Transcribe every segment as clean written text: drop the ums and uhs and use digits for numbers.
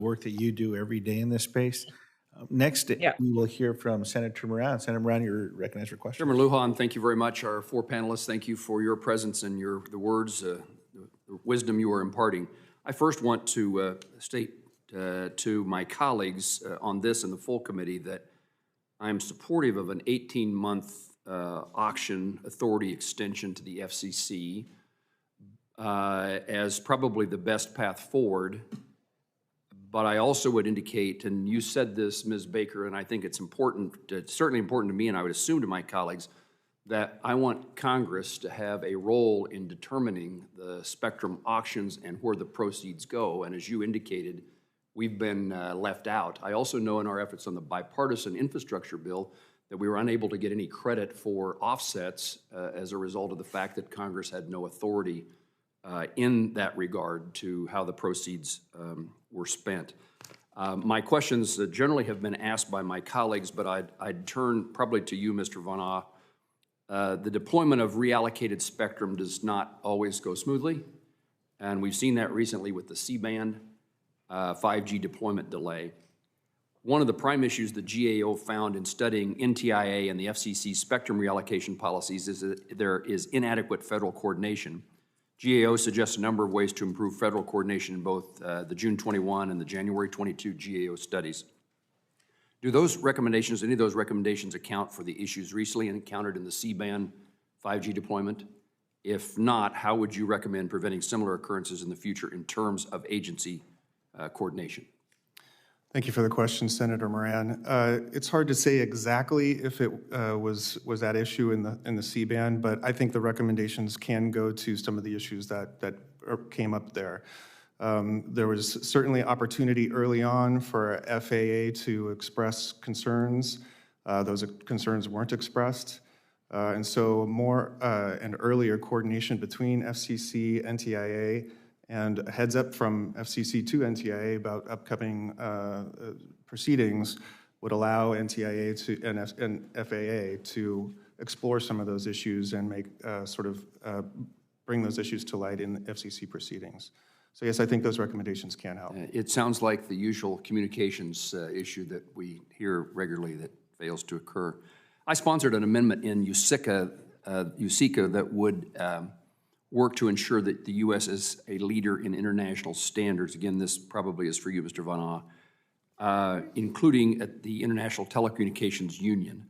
work that you do every day in this space. Next, Yeah. we will hear from Senator Moran. Senator Moran, you're recognized for question. Chairman Lujan, thank you very much. Our four panelists, thank you for your presence and the words, the wisdom you are imparting. I first want to state to my colleagues on this and the full committee that I'm supportive of an 18-month auction authority extension to the FCC as probably the best path forward. But I also would indicate, and you said this, Ms. Baker, and I think it's important, it's certainly important to me, and I would assume to my colleagues, that I want Congress to have a role in determining the spectrum auctions and where the proceeds go. And as you indicated, we've been left out. I also know in our efforts on the bipartisan infrastructure bill that we were unable to get any credit for offsets as a result of the fact that Congress had no authority in that regard to how the proceeds were spent. My questions generally have been asked by my colleagues, but I'd turn probably to you, Mr. Van Ah. The deployment of reallocated spectrum does not always go smoothly, and we've seen that recently with the C-band 5G deployment delay. One of the prime issues the GAO found in studying NTIA and the FCC spectrum reallocation policies is that there is inadequate federal coordination. GAO suggests a number of ways to improve federal coordination in both the June 21 and the January 22 GAO studies. Do those recommendations, any of those recommendations, account for the issues recently encountered in the C-band 5G deployment? If not, how would you recommend preventing similar occurrences in the future in terms of agency coordination? Thank you for the question, Senator Moran. It's hard to say exactly if it was that issue in the C-band, but I think the recommendations can go to some of the issues that came up there. There was certainly opportunity early on for FAA to express concerns. Those concerns weren't expressed. And so more and earlier coordination between FCC, NTIA, and a heads up from FCC to NTIA about upcoming proceedings would allow NTIA and FAA to explore some of those issues and make bring those issues to light in FCC proceedings. So yes, I think those recommendations can help. It sounds like the usual communications issue that we hear regularly that fails to occur. I sponsored an amendment in USICA that would work to ensure that the U.S. is a leader in international standards. Again, this probably is for you, Mr. Van Ah, including at the International Telecommunications Union.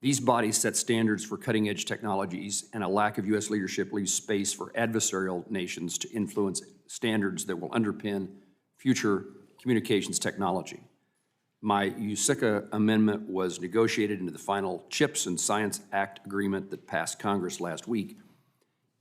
These bodies set standards for cutting-edge technologies, and a lack of U.S. leadership leaves space for adversarial nations to influence standards that will underpin future communications technology. My USICA amendment was negotiated into the final CHIPS and Science Act agreement that passed Congress last week.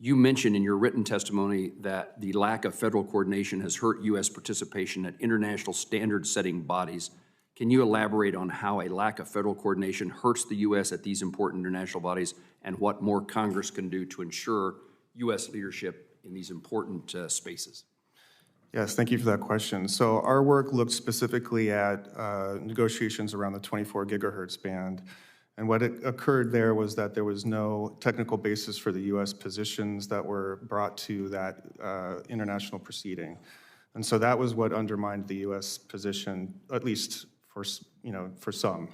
You mentioned in your written testimony that the lack of federal coordination has hurt U.S. participation at international standard-setting bodies. Can you elaborate on how a lack of federal coordination hurts the U.S. at these important international bodies and what more Congress can do to ensure U.S. leadership in these important spaces? Yes, thank you for that question. So our work looked specifically at negotiations around the 24 gigahertz band. And what occurred there was that there was no technical basis for the U.S. positions that were brought to that international proceeding. And so that was what undermined the U.S. position, at least for some.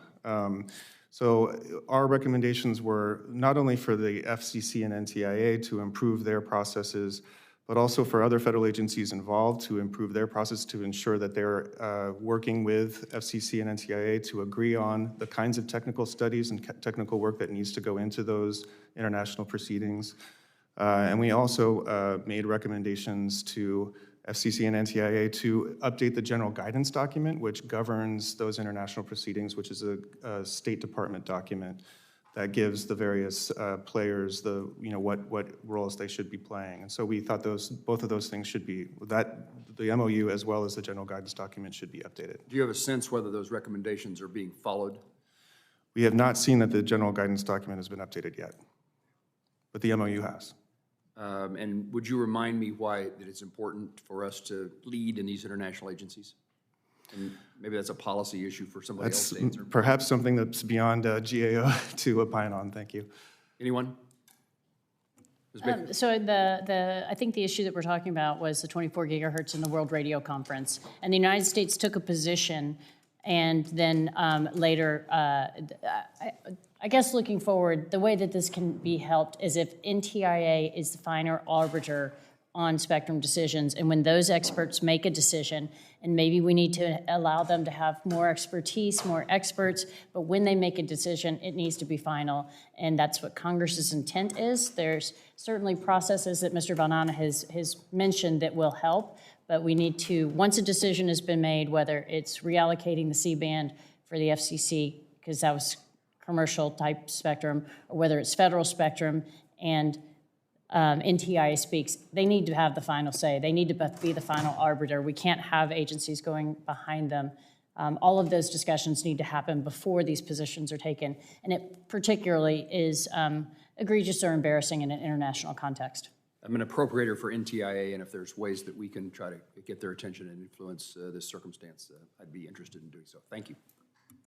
So our recommendations were not only for the FCC and NTIA to improve their processes, but also for other federal agencies involved to improve their process to ensure that they're working with FCC and NTIA to agree on the kinds of technical studies and technical work that needs to go into those international proceedings. And we also made recommendations to FCC and NTIA to update the general guidance document, which governs those international proceedings, which is a State Department document that gives the various players what roles they should be playing. And so we thought both of those things should be, the MOU as well as the general guidance document should be updated. Do you have a sense whether those recommendations are being followed? We have not seen that the general guidance document has been updated yet, but the MOU has. And would you remind me why that it's important for us to lead in these international agencies? And maybe that's a policy issue for somebody else to answer. Perhaps something that's beyond GAO to opine on. Thank you. Anyone? So I think the issue that we're talking about was the 24 gigahertz in the World Radio Conference. And the United States took a position, and then later, I guess looking forward, the way that this can be helped is if NTIA is the final arbiter on spectrum decisions, and when those experts make a decision, and maybe we need to allow them to have more expertise, more experts, but when they make a decision, it needs to be final, and that's what Congress's intent is. There's certainly processes that Mr. Vanana has mentioned that will help, but we need to, once a decision has been made, whether it's reallocating the C-band for the FCC, because that was commercial type spectrum, or whether it's federal spectrum, and NTIA speaks, they need to have the final say. They need to be the final arbiter. We can't have agencies going behind them. All of those discussions need to happen before these positions are taken, and it particularly is egregious or embarrassing in an international context. I'm an appropriator for NTIA, and if there's ways that we can try to get their attention and influence this circumstance, I'd be interested in doing so. Thank you.